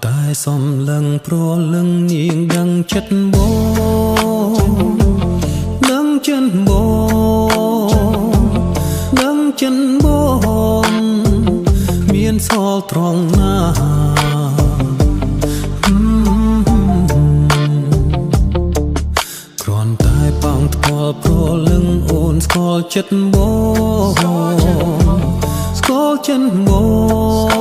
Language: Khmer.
តែសំឡឹងប្រលឹងនាងដឹងចិត្តបងដឹងចិត្តបងដឹងចិត្តបងមានសល់ត្រង់ណាគ្រាន់តែប៉ងថ្កល់ប្រលឹងអូនស្គាល់ចិត្តបងស្គាល់ចិត្តបង